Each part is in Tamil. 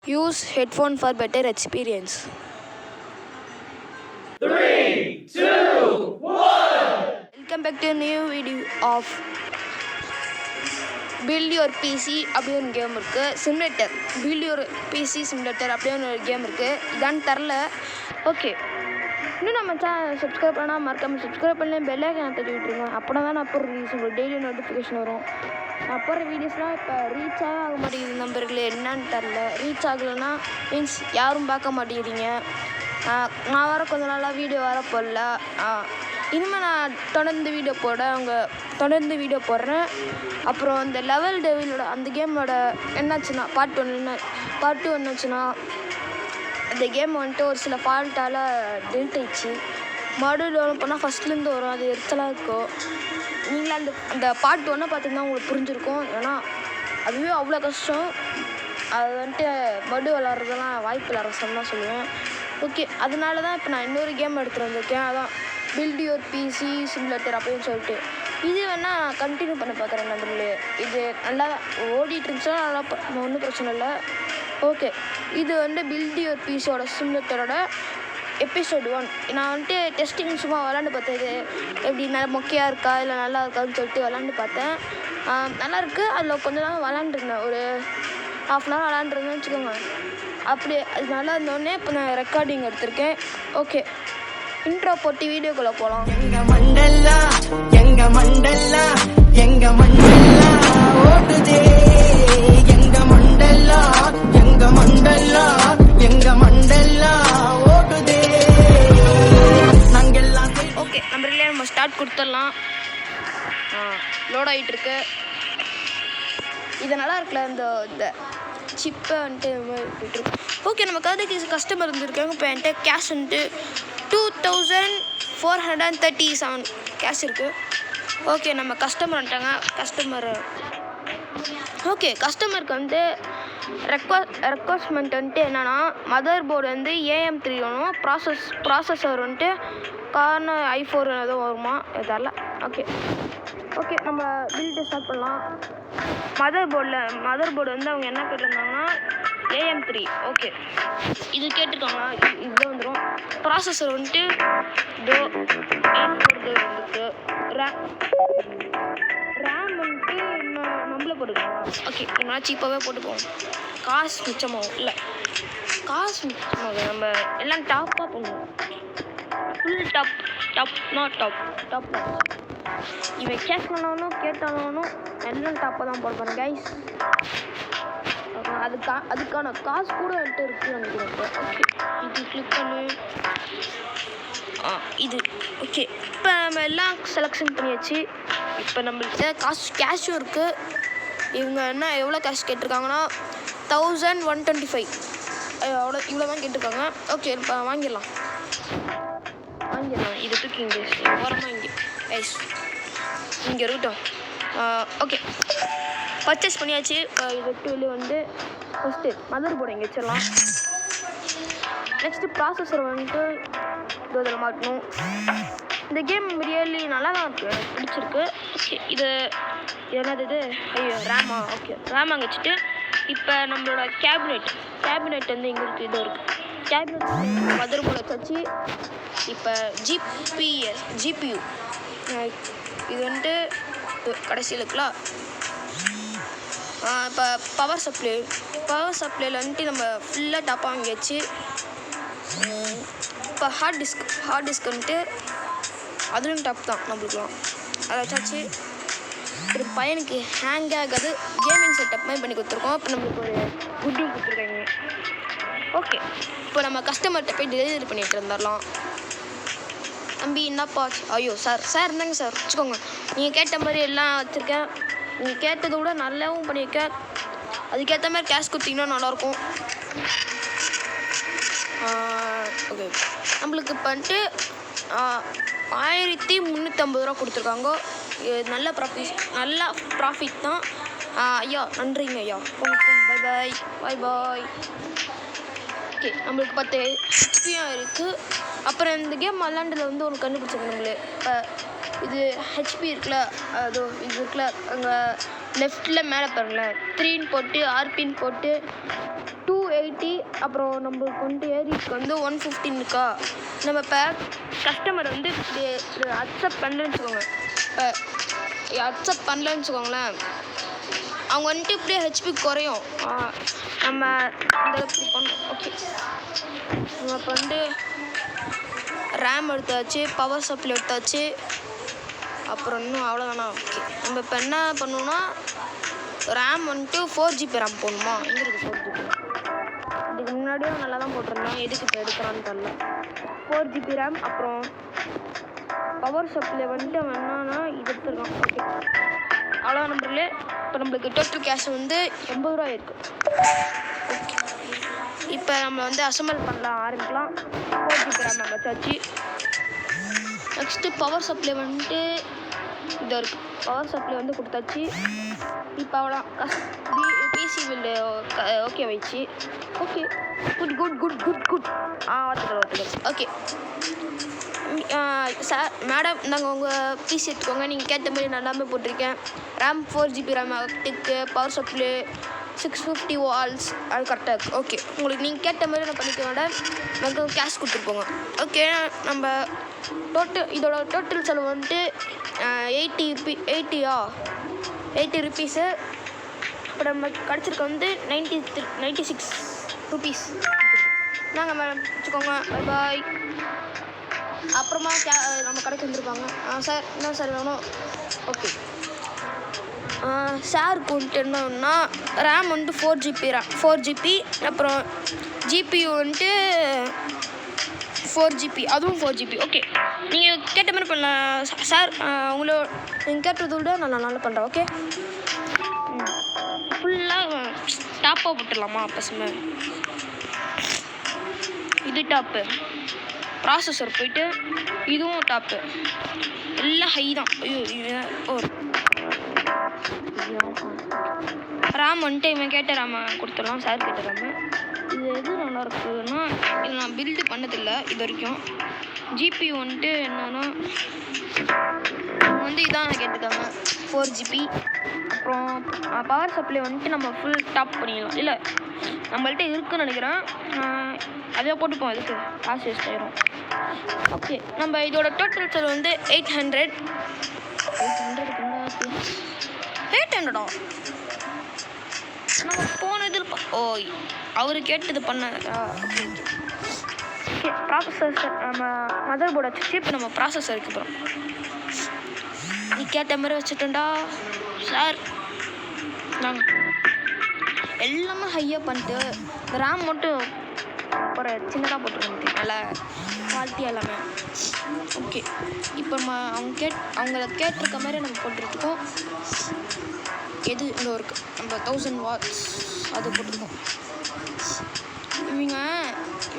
Use headphone for better experience. 3, 2, 1. Welcome back to a new video of Build Your PC அப்படின்னு ஒரு கேம் இருக்குது. Simulator Build Your PC simulator அப்படின்னு ஒரு கேம் இருக்குது. இதான்னு தெரில. ஓகே, இன்னும் நம்ம சேனல் சப்ஸ்கிரைப் பண்ணால் மறக்காமல் சப்ஸ்கிரைப் பண்ணி பெல் ஐக்கானை தட்டி விட்டுருங்க. அப்படின்னா தான் நான் போடுற வீடியோஸ் உங்களுக்கு டெய்லி நோட்டிஃபிகேஷன் வரும். நான் போடுற வீடியோஸ்லாம் இப்போ ரீச் ஆக மாட்டேங்குது நம்பர்களே, என்னன்னு தெரில. ரீச் ஆகலைன்னா மீன்ஸ் யாரும் பார்க்க மாட்டேங்கிறீங்க. நான் வர கொஞ்ச நாளாக வீடியோ வர போடல. இனிமேல் நான் தொடர்ந்து வீடியோ போடுறேன். அப்புறம் இந்த லெவல் டெவிலோட அந்த கேமோட என்னாச்சுன்னா பார்ட் 2 என்னாச்சுன்னா அந்த கேம் வந்துட்டு ஒரு சில ஃபால்ட்டால் டெலிட் ஆயிடுச்சு. மறுபடியும் டவுன்லோட் பண்ணால் ஃபஸ்ட்லேருந்து வரும். அது எரிச்சலாக இருக்கும். நீங்களே அந்த பார்ட் 1 பார்த்திங்கன்னா உங்களுக்கு புரிஞ்சிருக்கும். ஏன்னா அதுவே அவ்வளோ கஷ்டம். அது வந்துட்டு மறுபடியும் விளாட்றதுலாம் வாய்ப்பு இல்லை, ரசம்லாம் சொல்லுவேன். ஓகே, அதனால தான் இப்போ நான் இன்னொரு கேம் எடுத்துகிட்டு வந்திருக்கேன். அதான் பில்ட் யுவர் பிசி சிமுலேட்டர் அப்படின்னு சொல்லிட்டு. இது வேணால் நான் கண்டினியூ பண்ண பார்க்குறேன் நண்பர்களே. இது நல்லா ஓடிட்டு இருந்துச்சுன்னா நல்லா ஒன்றும் பிரச்சனை இல்லை. ஓகே, இது வந்து பில்ட் யுவர் பிசியோட சிமுலேட்டரோட எபிசோட் 1. நான் வந்துட்டு டெஸ்டிங் சும்மா விளாண்டு பார்த்தேன். இது எப்படி நல்லா மொக்கையாக இருக்கா இல்லை நல்லா இருக்கான்னு சொல்லிட்டு விளாண்டு பார்த்தேன். நல்லாயிருக்கு. அதில் கொஞ்ச நாள் விளாண்டுருந்தேன், ஒரு ½ hour விளாண்டுருந்தேன்னு வச்சுக்கோங்க. அப்படி அது நல்லா இருந்தோடனே இப்போ நான் ரெக்கார்டிங் எடுத்திருக்கேன். ஓகே, இன்ட்ரோ போட்டு வீடியோக்குள்ளே போகலாம். எங்க மண்டல்லா ஓடுதே, எங்க மண்டல்லா ஓடுதே நாங்கெல்லாம். ஓகே, நம்ம ஸ்டார்ட் கொடுத்துடலாம். லோட் ஆகிட்டு இருக்கு. இது நல்லா இருக்குல்ல, இந்த சிப்பை வந்துட்டு போயிட்டுருக்கு. ஓகே, நம்ம கதைக்கு கஸ்டமர் இருந்திருக்காங்க. இப்போ என்கிட்ட கேஷ் வந்துட்டு 2437 கேஷ் இருக்குது. ஓகே, நம்ம கஸ்டமர் வந்துட்டாங்க. கஸ்டமருக்கு வந்து ரெக்வஸ்ட்மெண்ட் வந்துட்டு என்னென்னா, மதர் போர்டு வந்து AM3 வேணும், ப்ராசஸர் வந்துட்டு கார்னர் i4 எதுவும் வருமா இதெல்லாம். ஓகே, நம்ம பில்டு ஸ்டார்ட் பண்ணலாம். மதர் போர்டு வந்து அவங்க என்ன கேட்டிருந்தாங்கன்னா AM3. ஓகே, இது கேட்டிருக்காங்களா, இது வந்துடும். ப்ராசஸர் வந்துட்டு வந்துட்டு ரேம் வந்துட்டு நம்மளே போட்டுக்கலாம். ஓகே, நான் சீப்பாகவே போட்டுப்போம். காசு மிச்சமாகும். இல்லை, காசு மிச்சமாகும். நம்ம எல்லாம் டாப்பாக பண்ணுவோம். Full top. இவன் கேட்டாலும் எல்லாம் டாப்பாக தான் போடுவாங்க கைஸ். அதுக்கான காசு கூட வந்துட்டு இருக்குது நினைக்கிறேன். ஓகே, இது கிளிக் பண்ணு. இது ஓகே, இப்போ நம்ம எல்லாம் செலெக்ஷன் பண்ணியாச்சு. இப்போ நம்மள்கிட்ட கேஷும் இருக்குது. இவங்க என்ன எவ்வளோ கேஷ் கேட்டிருக்காங்கன்னா 1125 இவ்வளோ தான் கேட்டிருக்காங்க. ஓகே, இப்போ வாங்கிடலாம். இது தூக்கி இங்கே ஓரமாக இங்கே இருக்கட்டும். ஓகே, பர்ச்சேஸ் பண்ணியாச்சு. இது வெளியே வந்து ஃபஸ்ட்டு மதர் போர்டு இங்கே வச்சிடலாம். நெக்ஸ்ட்டு ப்ராசஸர் வந்துட்டு இதில் மாட்டணும். இந்த கேம் ரியலி நல்லா தான் இருக்குது, எனக்கு பிடிச்சிருக்கு. ஓகே, இது என்னது இது? ரேமா. ஓகே, ரேம் அங்கே வச்சுட்டு இப்போ நம்மளோட கேபினெட் வந்து இங்கே இருக்குது. இது இருக்குது கேபினெட். மதர் போர்டு வச்சாச்சு. இப்போ GPU இது வந்துட்டு கடைசியில் இருக்கலாம். இப்போ பவர் சப்ளையில் வந்துட்டு நம்ம ஃபுல்லாக டாப்பாக வாங்கியாச்சு. இப்போ ஹார்ட் டிஸ்க் வந்துட்டு அதுவும் டாப் தான் நம்மளுக்குலாம். அதை வச்சாச்சு. ஒரு பையனுக்கு ஹேங் ஆகாது கேமிங் செட்டப் மாதிரி பண்ணி கொடுத்துருக்கோம். இப்போ நம்மளுக்கு ஒரு குட்டும் கொடுத்துருக்காங்க. ஓகே, இப்போ நம்ம கஸ்டமர்கிட்ட போய் டெலிவரி பண்ணிட்டு இருந்துடலாம். தம்பி என்னப்பா? ஐயோ சார் இருந்தாங்க சார், வச்சுக்கோங்க. நீங்கள் கேட்ட மாதிரி எல்லாம் வச்சுருக்கேன். நீங்கள் கேட்டதை விட நல்லாவும் பண்ணியிருக்கேன். அதுக்கேற்ற மாதிரி கேஷ் கொடுத்தீங்கன்னா நல்லாயிருக்கும். ஓகே, நம்மளுக்கு இப்போ வந்துட்டு 1350 ரூபா கொடுத்துருக்காங்க. நல்ல ப்ராஃபிட் தான். ஐயா நன்றிங்க ஐயா. பாய். ஓகே, நம்மளுக்கு 10 HP இருக்குது. அப்புறம் இந்த கேம் விளாண்டதில் வந்து ஒன்று கண்டுபிடிச்சிருக்கோம் நம்மளே. இப்போ இது HP இருக்குல்ல, இது இருக்குல்ல, அங்கே லெஃப்டில் மேலே பாருங்களேன், 3 போட்டு RPன்னு போட்டு 280 அப்புறம் நம்மளுக்கு வந்து ஏரிக்கு வந்து 115 இருக்கா. நம்ம இப்போ கஸ்டமர் வந்து அக்செப்ட் பண்ணலன்னு வச்சுக்கோங்க. இப்போ அக்செப்ட் பண்ணலன்னு வச்சுக்கோங்களேன், அவங்க வந்துட்டு இப்படியே ஹெச்பி குறையும். நம்ம இந்த இப்படி பண்ணோம். ஓகே, நம்ம இப்போ வந்து ரேம் எடுத்தாச்சு, பவர் சப்ளை எடுத்தாச்சு, அப்புறம் இன்னும் அவ்வளோதானா. ஓகே, நம்ம இப்போ என்ன பண்ணணும்னா ரேம் வந்துட்டு 4GB ரேம் போடணுமா. எங்கே இருக்குது 4GB? இதுக்கு முன்னாடியும் நல்லா தான் போட்டிருந்தேன், எதுக்கு இப்போ எடுக்கிறான்னு தெரியல. 4GB ரேம், அப்புறம் பவர் சப்ளை வந்துட்டு அவன் என்னன்னா இது எடுத்துருக்கான். ஓகே, அவ்வளோ நம்பர்லே இப்போ நம்மளுக்கு டோட்டல் கேஷ் வந்து 80 ரூபா இருக்குது. ஓகே, இப்போ நம்ம வந்து அசம்பிள் பண்ணலாம் ஆரம்பிக்கலாம். 4GB ரேம் நம்ம வச்சாச்சு. நெக்ஸ்ட்டு பவர் சப்ளை வந்துட்டு இது இருக்குது. பவர் சப்ளை வந்து கொடுத்தாச்சு. இப்போ அவ்வளோ பிசி பில்லு ஓகே வச்சு. Okay, good good good good good ஒத்துக்கிறோம். ஓகே சார், மேடம், நாங்கள் உங்கள் பிசி எடுத்துக்கோங்க. நீங்கள் கேட்ட மாதிரி நான் எல்லாமே போட்டிருக்கேன். ரேம் 4GB ரேம் டிக்கு, பவர் சப்ளை 650 வால்ஸ், அது கரெக்டாக இருக்குது. ஓகே, உங்களுக்கு நீங்கள் கேட்ட மாதிரி நான் பண்ணிக்க வேண்டாம், எனக்கு கேஷ் கொடுத்துருப்போங்க. ஓகே, நம்ம இதோட டோட்டல் செலவு வந்துட்டு 80 ருபீஸு. இப்போ நம்ம கிடச்சிருக்க வந்து 96 ருபீஸ். நாங்கள் மேடம் வச்சுக்கோங்க. Bye bye. அப்புறமா நம்ம கடைக்கு வந்துருப்பாங்க. சார், என்ன சார் வேணும்? ஓகே, சாருக்கு வந்துட்டு என்னன்னா ரேம் வந்துட்டு 4GB, அப்புறம் ஜிபியூ வந்துட்டு 4GB, அதுவும் 4GB. ஓகே, நீங்கள் கேட்ட மாதிரி பண்ணலாம் சார். நீங்கள் கேட்டதை விட நான் நல்லா பண்ணுறேன். ஓகே, ஃபுல்லாக டாப்பாக போட்டுடலாமா பசங்க? இது டாப்பு. ப்ராசஸர் போயிட்டு இதுவும் டாப்பு, எல்லாம் ஹை தான். ரேம் வந்துட்டு இவன் கேட்ட ரேமை கொடுத்துடலாம், சார் கேட்ட ரேமு. இது எது நல்லா இருக்குதுன்னா, இது நான் பில்டு பண்ணதில்லை இது வரைக்கும். ஜிபி வந்துட்டு என்னன்னா வந்து இதான் கேட்டுருக்காங்க 4GB. அப்புறம் பவர் சப்ளை வந்துட்டு நம்ம ஃபுல் டாப் பண்ணிடலாம். இல்லை, நம்மள்ட்ட இருக்குதுன்னு நினைக்கிறேன். அதே போட்டுப்போம், அதுக்கு காசு வேஸ்ட் ஆயிரும். ஓகே, நம்ம இதோட டோட்டல் செலவு வந்து 800. 800 நம்ம போனது. அவர் கேட்டது பண்ண. ஓகே, ப்ராசஸர் நம்ம மதர் போர்டு வச்சு இப்போ நம்ம ப்ராசஸர் வைக்க போகிறோம். நீ கேட்ட மாதிரி வச்சுட்டோண்டா சார். நாங்கள் எல்லாமே ஹையாக பண்ணிட்டு ரேம் மட்டும் ஒரு சின்னதாக போட்டுருக்கோம், நல்லா குவாலிட்டியாக எல்லாமே. ஓகே, இப்போ நம்ம அவங்கள கேட்டிருக்க மாதிரி நம்ம போட்டுருக்கோம். எது இவ்வளோ இருக்குது, நம்ம 1000 வாட்ஸ் அது போட்டுருக்கோம்.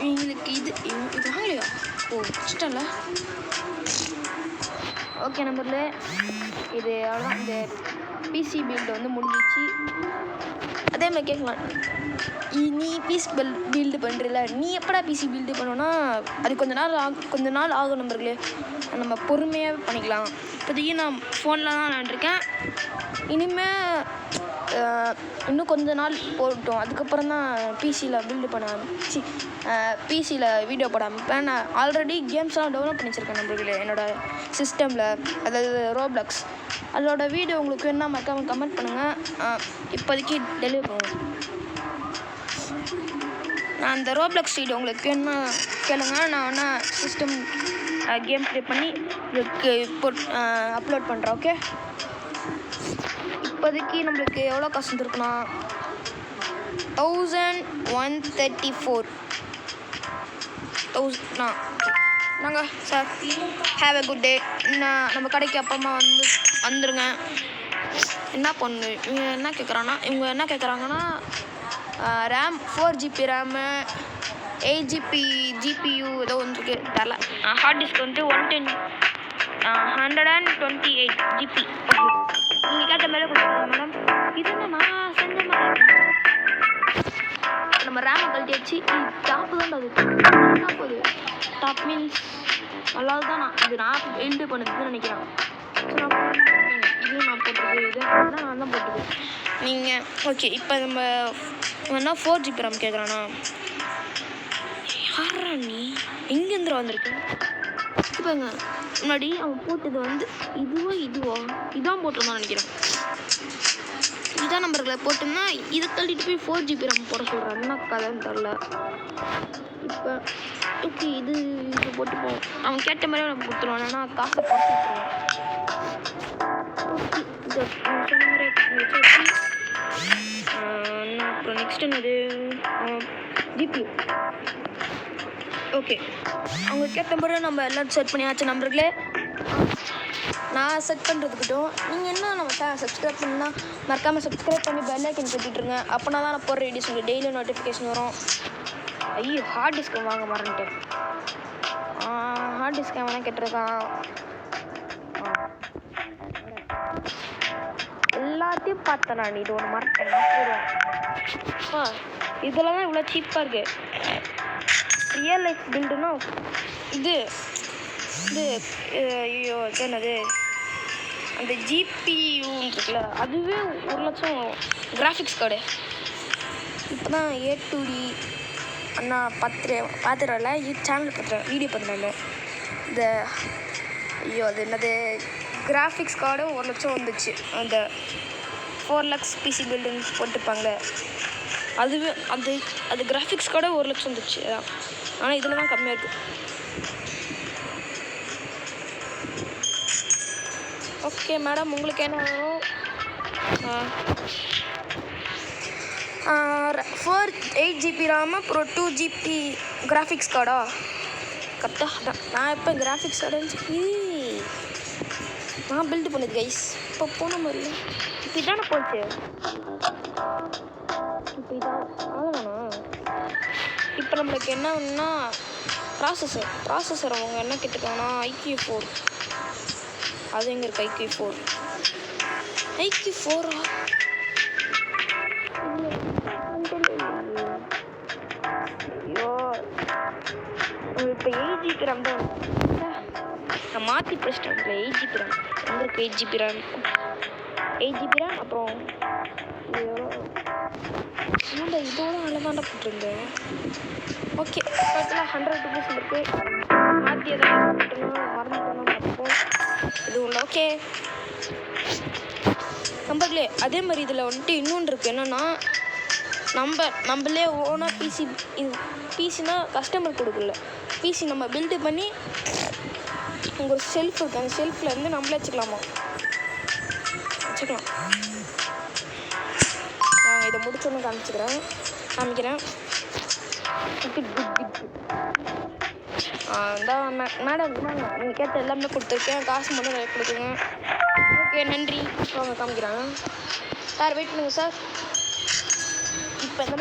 இவங்களுக்கு இது வாங்கலையா? வச்சுட்டல. ஓகே நம்பரில் இது அவ்வளோதான். இந்த பிசி பில்டு வந்து முடிஞ்சிச்சு. அதே மாதிரி கேட்கலாம், நீ பிசி பில்டு பண்ணுறல, நீ எப்படா பிசி பில்டு பண்ணோன்னா அது கொஞ்ச நாள் ஆகும் நம்பர்களே. நம்ம பொறுமையாக பண்ணிக்கலாம். இப்போதைக்கு நான் ஃபோனில் தான் விளாண்டுருக்கேன். இனிமேல் இன்னும் கொஞ்ச நாள் போட்டோம், அதுக்கப்புறம் தான் பிசியில் பில்டு பண்ண பிசியில் வீடியோ போட ஆரம்பிப்பேன். நான் ஆல்ரெடி கேம்ஸ்லாம் டெவலப் பண்ணி வச்சுருக்கேன் நம்பர்களே என்னோடய சிஸ்டமில், அதாவது ரோப்ளக்ஸ். அதோட வீடியோ உங்களுக்கு வேணுன்னா மறக்காம கமெண்ட் பண்ணுங்கள். இப்போதைக்கு டெலிவரி பண்ணுவேன். நான் அந்த ரோப்ளக்ஸ் வீடியோ உங்களுக்கு வேணுன்னா கேளுங்க. நான் வேணால் சிஸ்டம் கேம் ப்ளே பண்ணி உங்களுக்கு அப்லோட் பண்ணுறேன். ஓகே, இப்போதைக்கு நம்மளுக்கு எவ்வளோ காசு வந்துருக்குன்னா 1134. நாங்கள் sir have a good day. நம்ம கடைக்கு அப்புறமா வந்துருங்க. என்ன பண்ணு இவங்க என்ன கேட்குறாங்கன்னா RAM 4GB RAM, 8GB GPU ஏதோ ஒன்று இருக்குது தரல. ஹார்ட் டிஸ்க் வந்துட்டு 128 GB. நீங்கள் கேட்ட மேலே கொடுத்துருங்க மேடம். இது என்ன நான் செஞ்ச மாதிரி நம்ம ரேமை கழட்டி வச்சு டாப்பு தான் அது போகுது. டாப் மீன்ஸ் நல்லா தான். நான் பில்டு பண்ணுறதுன்னு நினைக்கிறேன். இதுவும் நான் போட்டிருக்கேன், இது நான் தான் போட்டிருக்கேன். நீங்கள் ஓகே, இப்போ நம்ம என்ன 4GB RAM கேட்குறானா? யாரா நீ? எங்கேருந்து வந்திருக்க? பாருங்க, முன்னாடி அவன் போட்டது வந்து இதுவா இதான் போட்டிருந்தான்னு நினைக்கிறேன். இதான் நம்பர்களை போட்டோம்னா இதை தள்ளிட்டு போய் 4GB RAM போட சொல்கிறான். என்ன கதைன்னு தெரில. இப்போ ஓகே, இது போட்டுப்போம். அவன் கேட்ட மாதிரியே நம்ம கொடுத்துருவான். ஏன்னா காசை பார்த்து ஓகே, இதை சொன்ன மாதிரி வச்சு அப்புறம் நெக்ஸ்ட் என்னது ஜிபி. ஓகே, அவங்க கேட்ட மாதிரி நம்ம எல்லாம் செட் பண்ணியாச்சு நம்பர்களே. நான் செட் பண்ணுறதுக்கிட்டும் நீங்கள் என்ன நம்ம சேனல் சப்ஸ்கிரைப் பண்ணால் மறக்காமல் சப்ஸ்கிரைப் பண்ணி பெல் ஐக்கன் தட்டிட்டுருங்க. அப்போனா தான் நான் போடுற வீடியோஸ் உங்களுக்கு டெய்லி நோட்டிஃபிகேஷன் வரும். ஐயோ, ஹார்ட் டிஸ்க்கு வாங்க மறந்துட்டேன். ஹார்ட் டிஸ்க் வேணால் கேட்டிருக்கான். எல்லாத்தையும் பார்த்தேன் நான். இது ஒன்று மறட்டேன் போடுவேன். இதெல்லாம் தான் இவ்வளோ சீப்பாக இருக்குது. ரியல் லைஃப் பில்டுனா இது ஐயோ என்னது அந்த ஜிபியூன்னு இருக்குல்ல, அதுவே 1 லட்சம் கிராஃபிக்ஸ் கார்டு. இப்போ தான் A2D அண்ணா பார்த்துறல சேனல் பார்த்துறேன், வீடியோ பார்த்துறேன். இந்த ஐயோ அது என்னது கிராஃபிக்ஸ் கார்டு 1 லட்சம் வந்துச்சு. அந்த 4 lakhs பிசி பில்டுன்னு போட்டுருப்பாங்களே, அதுவே அது கிராஃபிக்ஸ் கார்டு 1 லட்சம் வந்துச்சு. ஆனால் இதில் தான் கம்மியாக இருக்குது. ஓகே மேடம், உங்களுக்கு என்ன வேணும்? 8GB RAM அப்புறம் 2GB கிராஃபிக்ஸ் கார்டா? கரெக்டாக அதான் நான் இப்போ கிராஃபிக்ஸ் கார்டுன்னு சொல்லி நான் பில்டு பண்ணுது கைஸ். இப்போ போன மாதிரி இப்போ இதானே போச்சு. இப்போ இதான் அவ்வளோதானா? இப்போ நம்மளுக்கு என்ன வேணும்னா ப்ராசஸர் அவங்க என்ன கேட்டுருக்காங்கன்னா IQ4. அது எங்கே இருக்குது? IQ4 ஐயோ, இப்போ 8GB RAM தான் நான் மாற்றி பேசிட்டேன். 8GB RAM எங்கே இருக்குது? 8GB RAM அப்புறம் என்னடா இதோட அழகாண்டா போட்டிருந்தேன். ஓகே, பக்கத்தில் 100 rupees இருக்குது. மாற்றி எதாவது போட்டணும் மறந்துட்டோம் பார்ப்போம். இது உள்ள ஓகே நம்பர்லே. அதே மாதிரி இதில் வந்துட்டு இன்னொன்று இருக்குது. என்னென்னா நம்மளே ஓனாக பிசினா கஸ்டமர் கொடுக்கல. பிசி நம்ம பில்டு பண்ணி உங்கள் ஒரு செல்ஃப் இருக்குது, அந்த செல்ஃபில் இருந்து நம்மளே வச்சுக்கலாம். நான் இதை முடிச்சோன்னு காமிக்கிறேன். மேடம் நீங்கள் கேட்ட எல்லாமே கொடுத்துருக்கேன். காசு மட்டும் நிறைய கொடுத்துங்க. ஓகே நன்றி. அவங்க காமிக்கிறாங்க. சார் வெயிட் பண்ணுங்கள் சார். இப்போ இந்த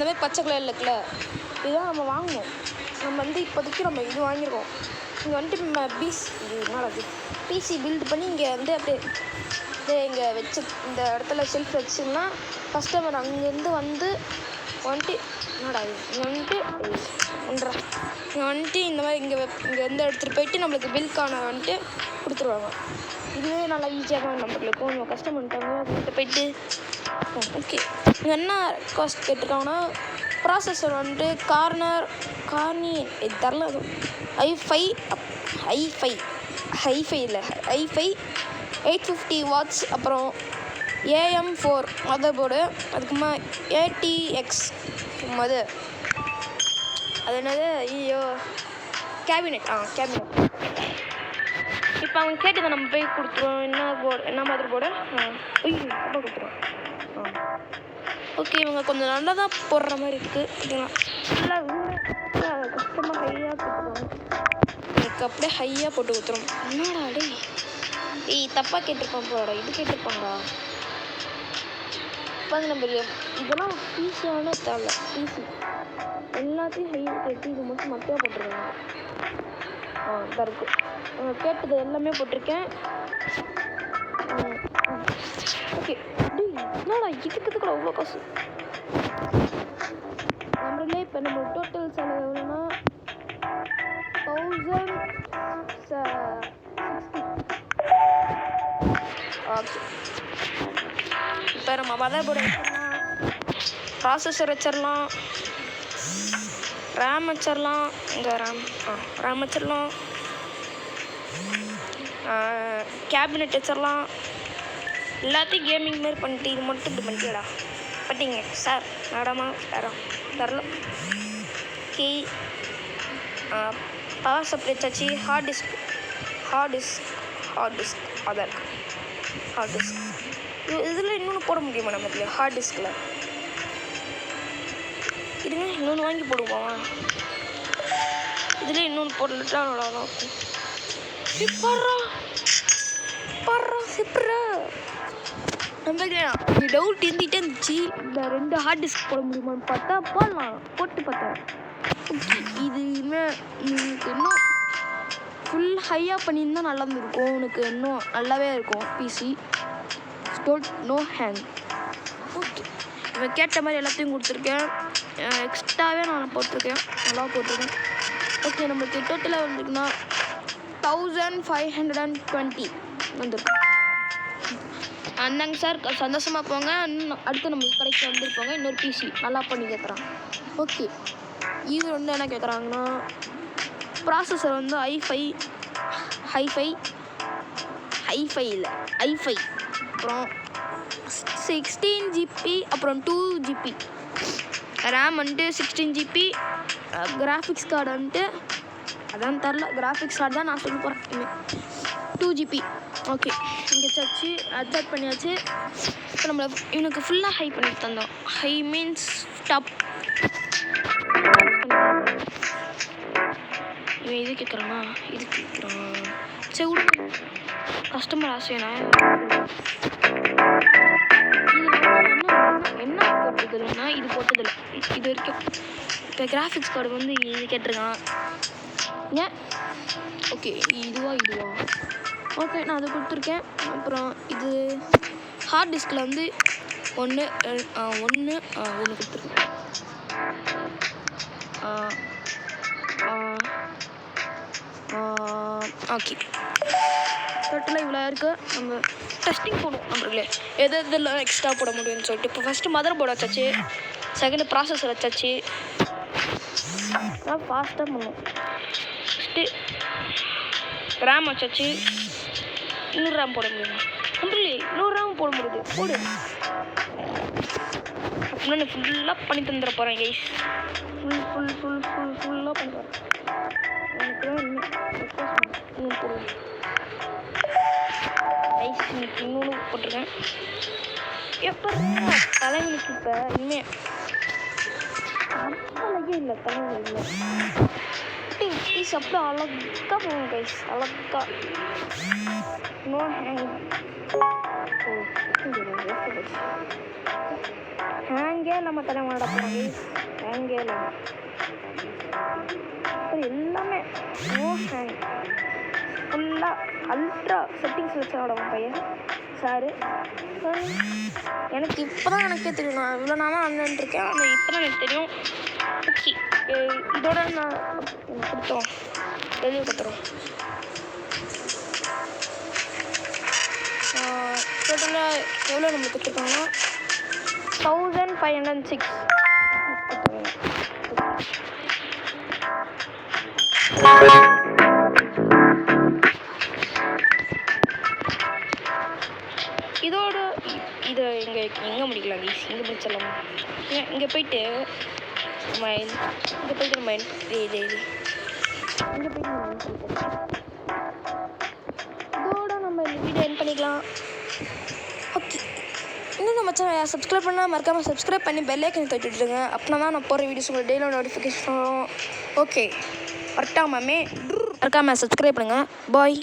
மாதிரி பச்சை கலர் இருக்குல்ல, இதுதான் நம்ம வாங்கணும். நம்ம வந்து இப்போதைக்கு நம்ம இது வாங்கியிருக்கோம். இங்கே வந்துட்டு நம்ம பிசி பில்டு பண்ணி இங்கே வந்து அப்படியே இங்கே வச்சு இந்த இடத்துல செல்ஃப் வச்சுன்னா கஸ்டமர் அங்கேருந்து வந்துட்டு என்னடா இங்கே வந்துட்டு இந்த மாதிரி இங்கே வந்து எடுத்துகிட்டு போயிட்டு நம்மளுக்கு பில்கான வந்துட்டு கொடுத்துருவாங்க. இதுவே நல்லா ஈஸியாக தான் நம்மளுக்கு. நம்ம கஸ்டமர் வந்துட்டாங்க அவங்கள்ட்ட போயிட்டு ஓகே இங்கே என்ன காஸ்ட் கேட்டிருக்காங்கன்னா ப்ராசஸர் வந்துட்டு கார்னி இது தரல. அதுவும் ஹைஃபை இல்லை i5 850 watts அப்புறம் AM4 மதர் போர்டு. அதுக்குமா ATX அது என்னது ஐயோ கேபினெட். இப்போ அவங்க கேட்டதை நம்ம போய் கொடுத்துருவோம். என்ன மதர் போர்டு அப்போ கொடுத்துருவோம். ஓகே, இவங்க கொஞ்சம் நல்லா தான் போடுற மாதிரி இருக்குது. நல்லா கஷ்டமாக ஹையாக போட்டுருவாங்க. எனக்கு அப்படியே ஹையாக போட்டு கொடுத்துரும். என்னடா தப்பாக கேட்டிருப்பான் போடா, இது கேட்டிருப்பாங்களா? இப்போ நம்ம இதெல்லாம் ஈஸியான தேவை. ஈஸி எல்லாத்தையும் ஹையாக கேட்டு இது மட்டும் மட்டையாக போட்டுருக்காங்க. இதாக இருக்குது. கேட்டது எல்லாமே போட்டிருக்கேன். ஓகே என்னடா இதுக்கு கூட அவ்வளோ காசு நம்மளே. இப்போ நம்ம டோட்டல் செலவு எவ்வளோன்னா 1060. ஓகே, இப்போ நம்ம மதர் போர்டு ப்ராசஸர் வச்சிடலாம், ரேம் வச்சிடலாம், இந்த ரேம் வச்சிடலாம், கேபினெட் வச்சிடலாம். எல்லாத்தையும் கேமிங் மாரி பண்ணிட்டு இது மட்டும் இப்படி பண்ணிட்டேடா பண்ணிட்டீங்க சார். மேடமா தரல. ஓகே, பவர் சப்ளை வச்சாச்சு. ஹார்ட் டிஸ்க் அதான் ஹார்ட் டிஸ்க். இதில் இன்னொன்று போட முடியுமா நம்ம இதில் ஹார்ட் டிஸ்கில்? இதுங்க இன்னொன்று வாங்கி போடுவோமா? இதில் இன்னொன்று போடலட்டா நல்லாதான் இருக்கும். நம்ம டவுட் இருந்துகிட்டே இருந்துச்சு, இந்த 2 ஹார்ட் டிஸ்க் போட முடியுமான்னு பார்த்தா போட்டு பார்த்தேன். ஓகே, இதுவுமே எனக்கு இன்னும் ஃபுல் ஹையாக பண்ணியிருந்தால் நல்லா இருந்திருக்கும். உனக்கு இன்னும் நல்லாவே இருக்கும் பிசி. No hang. ஓகே, இவன் கேட்ட மாதிரி எல்லாத்தையும் கொடுத்துருக்கேன். எக்ஸ்ட்ராவே நான் போட்டிருக்கேன், நல்லா போட்டிருக்கேன். ஓகே, நம்மளுக்கு டோட்டலாக வந்துருக்குன்னா 1520 வந்துருக்கும். அந்தாங்க சார், சந்தோஷமாக போங்க. இன்னும் அடுத்து நம்ம கடைக்கு வந்துருப்போங்க. இன்னொரு பிசி நல்லா பண்ணி கேட்குறான். ஓகே, இது வந்து என்ன கேட்குறாங்கன்னா ப்ராசஸர் வந்து ஹைஃபை இல்லை ஐஃபை, அப்புறம் 16 GB, அப்புறம் 2 GB ரேம் வந்துட்டு 16 GB. கிராஃபிக்ஸ் கார்டு வந்துட்டு அதான் தரல. கிராஃபிக்ஸ் கார்டு தான் நான் சொல்ல போகிறேன். 2 GB. ஓகே, இங்கே வச்சாச்சு, அட்ஜஸ்ட் பண்ணியாச்சு. இப்போ நம்மளை இவனுக்கு ஃபுல்லாக ஹை பண்ணி தந்தோம். High means top. இவன் இது கேட்குறானா? இது கேட்குறான். சரி விடு, கஸ்டமர் ஆசையா என்ன போட்டதில்லைன்னா இது போட்டதில்லை இது வரைக்கும். இப்போ கிராஃபிக்ஸ் கார்டு வந்து இது கேட்டிருக்கான். ஏன் ஓகே, இதுவா ஓகே, நான் அதை கொடுத்துருக்கேன். அப்புறம் இது ஹார்ட் டிஸ்கில் வந்து ஒன்று கொடுத்துருக்கேன். ஓகே, டோட்டலாக இவ்வளோ இருக்குது. நம்ம டெஸ்டிங் போடுவோம் நம்மளே எதெல்லாம் எக்ஸ்ட்ரா போட முடியும்னு சொல்லிட்டு. இப்போ ஃபஸ்ட்டு மதர் போர்டு வச்சாச்சு, செகண்டு ப்ராசஸர் வச்சாச்சு. நான் ஃபாஸ்ட்டாக பண்ணுவோம். ஃபஸ்ட்டு ரேம் வச்சாச்சு. இன்னொரு ரேம் போட முடியுமா? ஒன்றில்லையே, இன்னொரு ரேம் போட முடியுது. போடு. அப்படின்னா நான் ஃபுல்லாக பண்ணி தந்துட போகிறேன் கைஸ். ஃபுல்லாக பண்ணி தரேன். எனக்கு இன்னும் போடுவேன் கைஸ். இன்னைக்கு இன்னொன்று போட்டிருக்கேன். எப்போ தலைவனுக்கு இப்போ இனிமே அழகே இல்லை, தலைவன் இல்லை. பீஸ் அப்படியே அழகாக போகும் கைஸ், அழகாக. No hang. ஹேங்கே நம்ம தலைவனோட போகிறோம் கைஸ், ஹேங்கே இல்லாமல் எல்லாமே நோ ஹேங். ஃபுல்லாக அல்ட்ரா செட்டிங்ஸ் வச்சு ஆடுவோம் பையன் சாரு. எனக்கு இப்போ தான் எனக்கே தெரியும். நான் இவ்வளோ நாளாக ஆன்லைன்ருக்கேன், ஆனால் இப்போ தான் எனக்கு தெரியும். ஓகே, இதோட நான் கொடுத்தோம் வெளியே கொடுத்துறோம். டோட்டலாக எவ்வளோ நம்மளுக்கு கொடுத்துருக்காங்கன்னா 1506. இதோட இதை எங்கே முடிக்கலாம் கைஸ்? இங்கே முடிச்சிடலாமா? இங்கே போயிட்டு நம்ம இங்கே போயிட்டு நம்ம இதோட நம்ம இந்த வீடியோ என் பண்ணிக்கலாம். ஓகே, இன்னும் நம்ம சேனல் சப்ஸ்கிரைப் பண்ணால் மறக்காமல் சப்ஸ்கிரைப் பண்ணி பெல் ஐக்கன் தட்டி விட்டுருங்க. அப்படின்னா தான் நான் போகிற வீடியோஸ் உங்களுக்கு டெய்லியும் நோட்டிஃபிகேஷன் வரும். ஓகே, மறக்காமல் சப்ஸ்கிரைப் பண்ணுங்கள். பாய்.